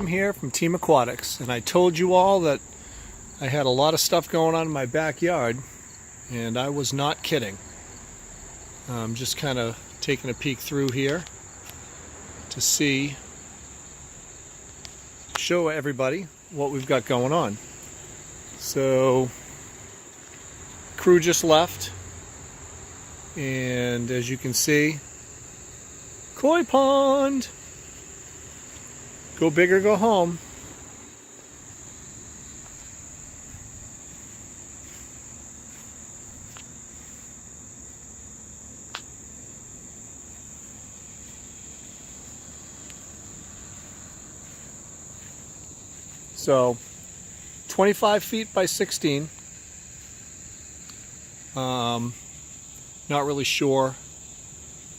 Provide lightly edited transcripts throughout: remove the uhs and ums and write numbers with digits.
Jim here from Team Aquatics, and I told you all that I had a lot of stuff going on in my backyard, and I was not kidding. I'm just kind of taking a peek through here to show everybody what we've got going on. So, crew just left, and as you can see, koi pond. Go big or go home. So 25 feet by 16. Not really sure.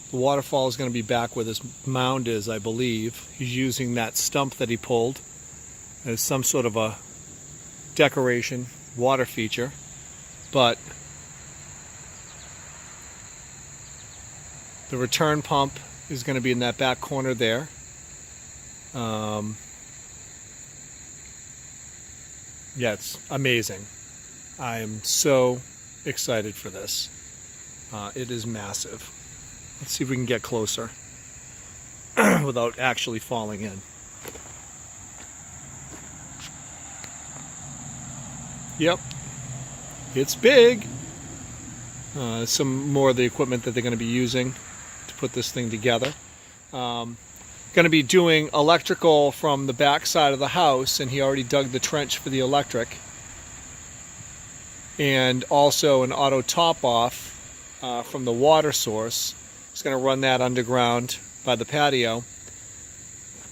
The waterfall is going to be back where this mound is, I believe. He's using that stump that he pulled as some sort of a decoration, water feature. But the return pump is going to be in that back corner there. Yeah, it's amazing. I am so excited for this. It is massive. Let's see if we can get closer without actually falling in. Yep, it's big. Some more of the equipment that they're going to be using to put this thing together. Going to be doing electrical from the back side of the house, and he already dug the trench for the electric. And also an auto top off from the water source. He's going to run that underground by the patio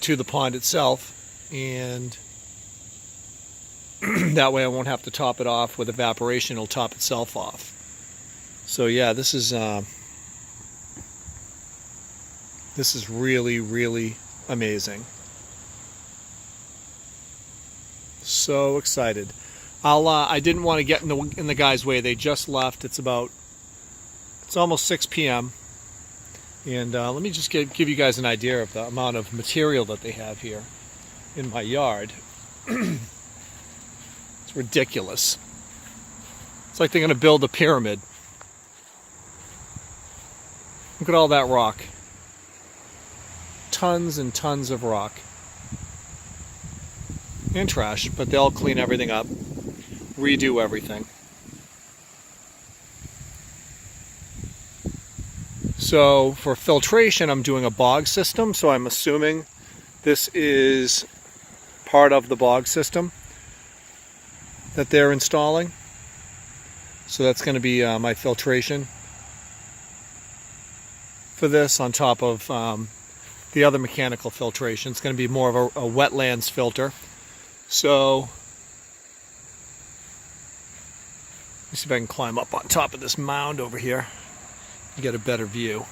to the pond itself, and that way I won't have to top it off with evaporation. It'll top itself off. So yeah, this is really, really amazing. So excited. I didn't want to get in the guys' way. They just left. It's almost 6 p.m. And let me just give you guys an idea of the amount of material that they have here in my yard. It's ridiculous. It's like they're going to build a pyramid. Look at all that rock. Tons and tons of rock. And trash, but they'll clean everything up, redo everything. So for filtration, I'm doing a bog system, so I'm assuming this is part of the bog system that they're installing. So that's going to be my filtration for this on top of the other mechanical filtration. It's going to be more of a wetlands filter. So let me see if I can climb up on top of this mound over here and get a better view.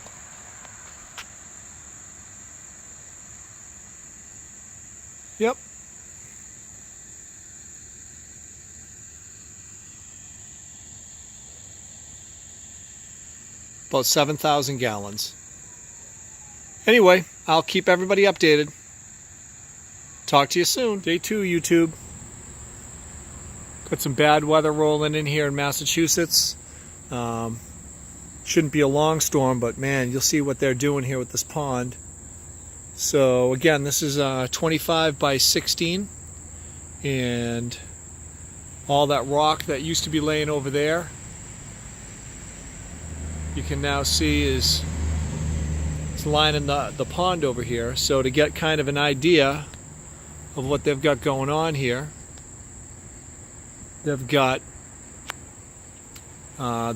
Yep. About 7,000 gallons. Anyway, I'll keep everybody updated. Talk to you soon. Day 2, YouTube. Got some bad weather rolling in here in Massachusetts. Shouldn't be a long storm, but man, you'll see what they're doing here with this pond. So again, this is 25 by 16, and all that rock that used to be laying over there, you can now see is lining the pond over here. So to get kind of an idea of what they've got going on here, they've got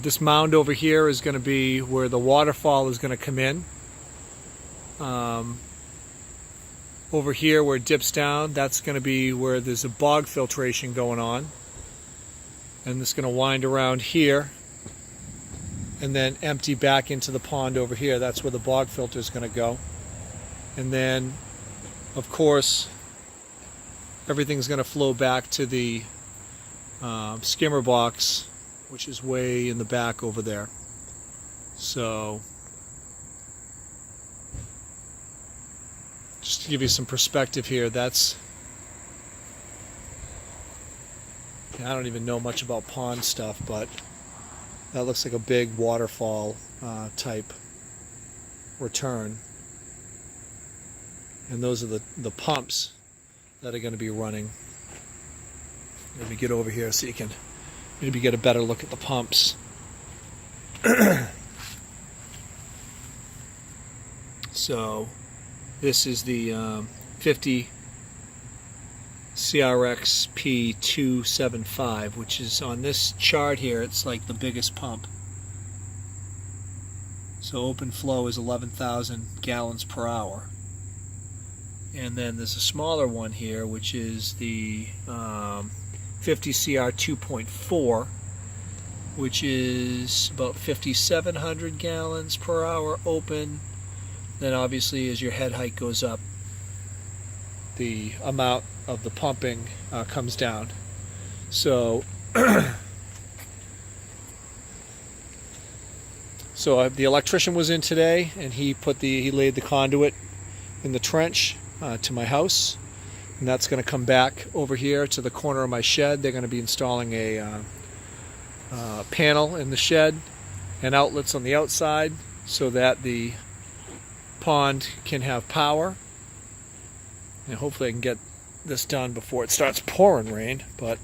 this mound over here is going to be where the waterfall is going to come in. Over here where it dips down, that's going to be where there's a bog filtration going on. And it's going to wind around here and then empty back into the pond over here. That's where the bog filter is going to go. And then, of course, everything's going to flow back to the skimmer box, which is way in the back over there. So just to give you some perspective here, that's I don't even know much about pond stuff, but that looks like a big waterfall type return. And those are the pumps that are going to be running. Let me get over here so you can maybe get a better look at the pumps. So this is the 50 CRX P275, which is on this chart here, it's like the biggest pump. So open flow is 11,000 gallons per hour. And then there's a smaller one here, which is the 50 CR 2.4, which is about 5,700 gallons per hour open. Then obviously as your head height goes up, the amount of the pumping comes down. So so the electrician was in today, and he laid the conduit in the trench to my house, and that's going to come back over here to the corner of my shed. They're going to be installing a panel in the shed and outlets on the outside so that the pond can have power. And hopefully I can get this done before it starts pouring rain. But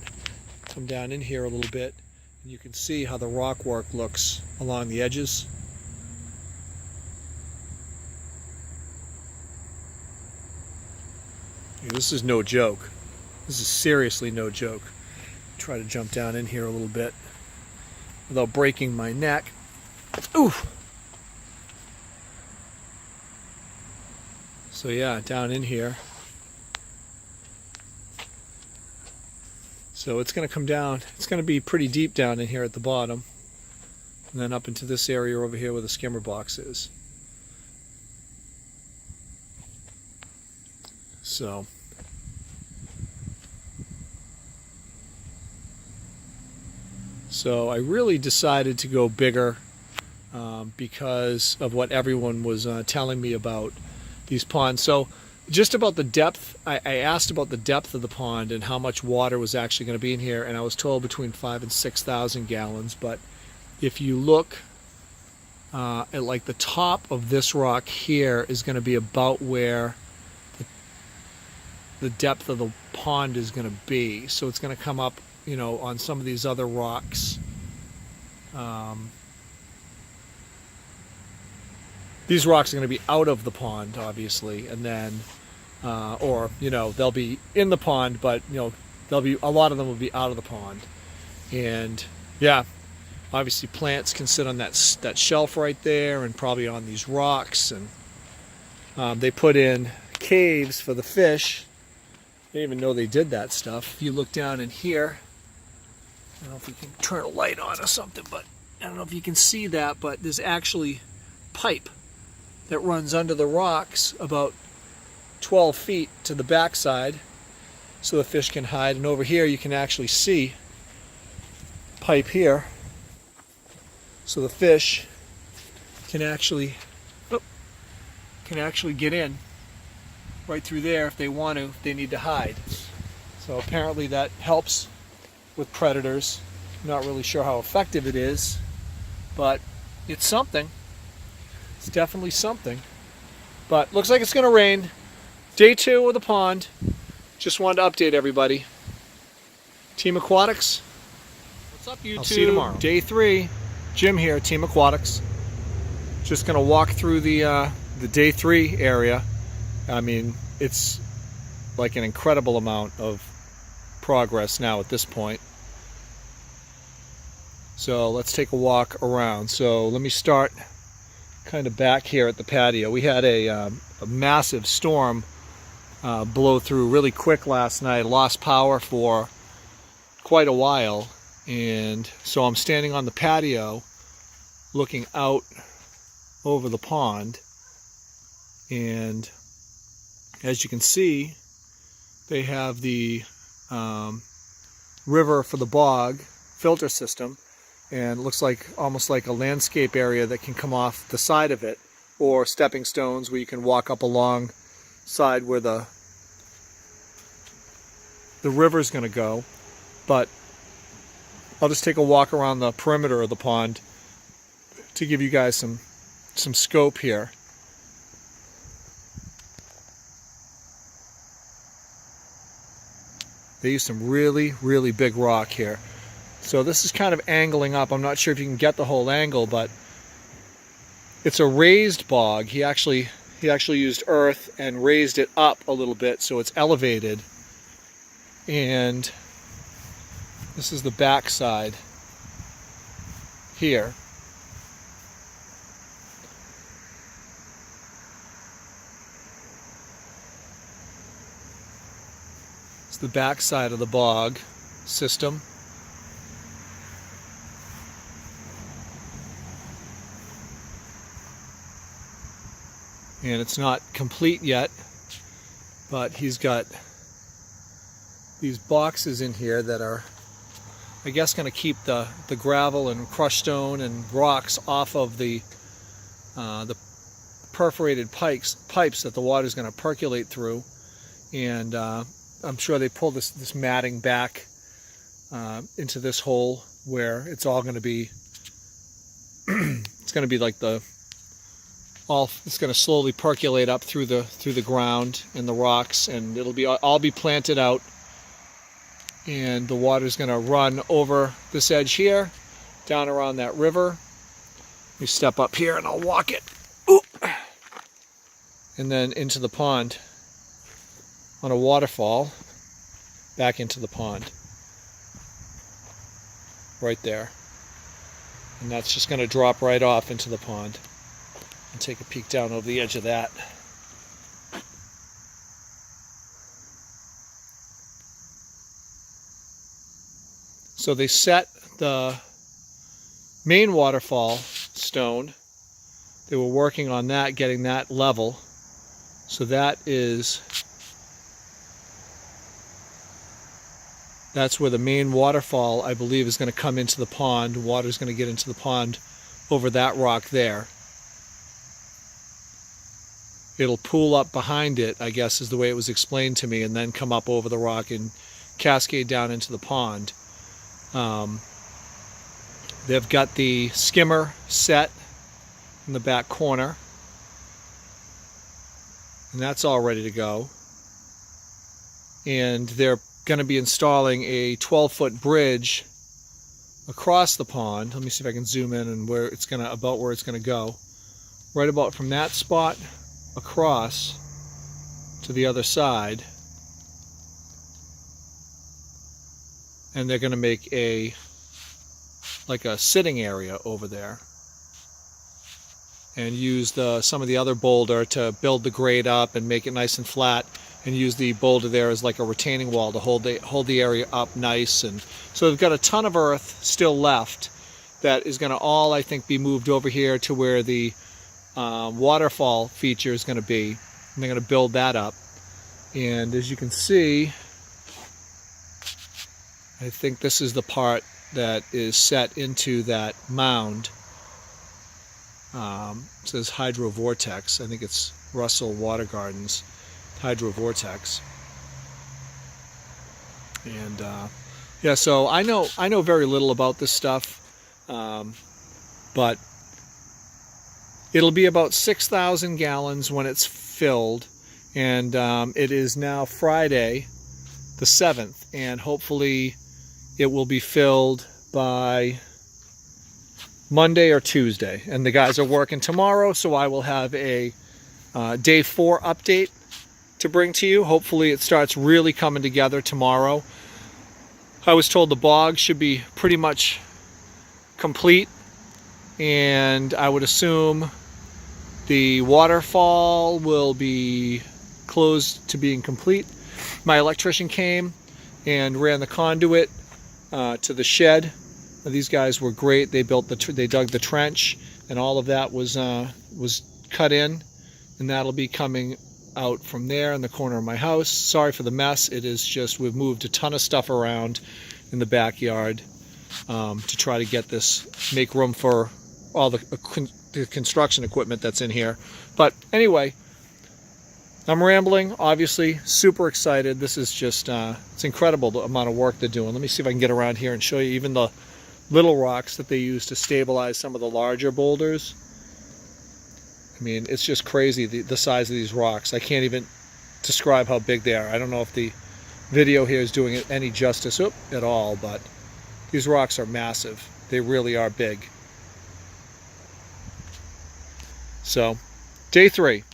come down in here a little bit, and you can see how the rock work looks along the edges. This is no joke. This is seriously no joke. Try to jump down in here a little bit without breaking my neck. Ooh. So yeah, down in here. So it's going to come down. It's going to be pretty deep down in here at the bottom, and then up into this area over here where the skimmer box is. So I really decided to go bigger because of what everyone was telling me about these ponds. So just about the depth, I asked about the depth of the pond and how much water was actually going to be in here, and I was told between 5,000 and 6,000 gallons. But if you look at like the top of this rock here is going to be about where the depth of the pond is going to be. So it's going to come up, you know, on some of these other rocks. These rocks are going to be out of the pond, obviously, and then, or, you know, they'll be in the pond, but, you know, a lot of them will be out of the pond. And yeah, obviously plants can sit on that shelf right there, and probably on these rocks. And they put in caves for the fish. I didn't even know they did that stuff. If you look down in here, I don't know if we can turn a light on or something, but I don't know if you can see that, but there's actually pipe that runs under the rocks about 12 feet to the backside so the fish can hide. And over here you can actually see pipe here, so the fish can actually get in right through there if they want to, if they need to hide. So apparently that helps with predators. I'm not really sure how effective it is, but it's something. It's definitely something. But looks like it's going to rain. Day 2 of the pond. Just wanted to update everybody. Team Aquatics. What's up, YouTube? I'll see you tomorrow. Day 3. Jim here, Team Aquatics. Just going to walk through the Day 3 area. I mean, it's like an incredible amount of progress now at this point. So let's take a walk around. So let me start kind of back here at the patio. We had a massive storm blow through really quick last night. Lost power for quite a while, and so I'm standing on the patio looking out over the pond, and as you can see, they have the river for the bog filter system, and it looks like almost like a landscape area that can come off the side of it, or stepping stones where you can walk up along side where the river's going to go. But I'll just take a walk around the perimeter of the pond to give you guys some scope here. They use some really, really big rock here. So this is kind of angling up. I'm not sure if you can get the whole angle, but it's a raised bog. He actually used earth and raised it up a little bit so it's elevated. And this is the back side here. It's the back side of the bog system. And it's not complete yet, but he's got these boxes in here that are, I guess, going to keep the gravel and crushed stone and rocks off of the perforated pipes that the water is going to percolate through. And I'm sure they pull this matting back into this hole where it's all going to be it's going to be like it's going to slowly percolate up through the ground and the rocks, and it'll be all be planted out, and the water's going to run over this edge here, down around that river. Let me step up here and I'll walk it. Ooh. And then into the pond on a waterfall, back into the pond. Right there. And that's just going to drop right off into the pond. And take a peek down over the edge of that. So they set the main waterfall stone. They were working on that, getting that level. So that's where the main waterfall, I believe, is going to come into the pond. Water's going to get into the pond over that rock there. It'll pool up behind it, I guess is the way it was explained to me, and then come up over the rock and cascade down into the pond. They've got the skimmer set in the back corner, and that's all ready to go. And they're going to be installing a 12-foot bridge across the pond. Let me see if I can zoom in and where it's going to go. Right about from that spot across to the other side, and they're going to make like a sitting area over there, and use some of the other boulder to build the grade up and make it nice and flat, and use the boulder there as like a retaining wall to hold the area up nice. And so they've got a ton of earth still left that is going to all, I think, be moved over here to where the waterfall feature is going to be, and they're going to build that up. And as you can see, I think this is the part that is set into that mound. It says Hydrovortex. I think it's Russell Water Gardens Hydrovortex. And yeah, so I know very little about this stuff, but it'll be about 6,000 gallons when it's filled, and it is now Friday the 7th, and hopefully it will be filled by Monday or Tuesday. And the guys are working tomorrow, so I will have a day 4 update to bring to you. Hopefully it starts really coming together tomorrow. I was told the bog should be pretty much complete, and I would assume the waterfall will be close to being complete. My electrician came and ran the conduit to the shed. These guys were great. They dug the trench, and all of that was cut in, and that'll be coming out from there in the corner of my house. Sorry for the mess. It is just, we've moved a ton of stuff around in the backyard to try to make room for all the construction equipment that's in here. But anyway, I'm rambling, obviously, super excited. This is just, it's incredible the amount of work they're doing. Let me see if I can get around here and show you even the little rocks that they use to stabilize some of the larger boulders. I mean, it's just crazy, the size of these rocks. I can't even describe how big they are. I don't know if the video here is doing it any justice at all, but these rocks are massive. They really are big. So, day 3.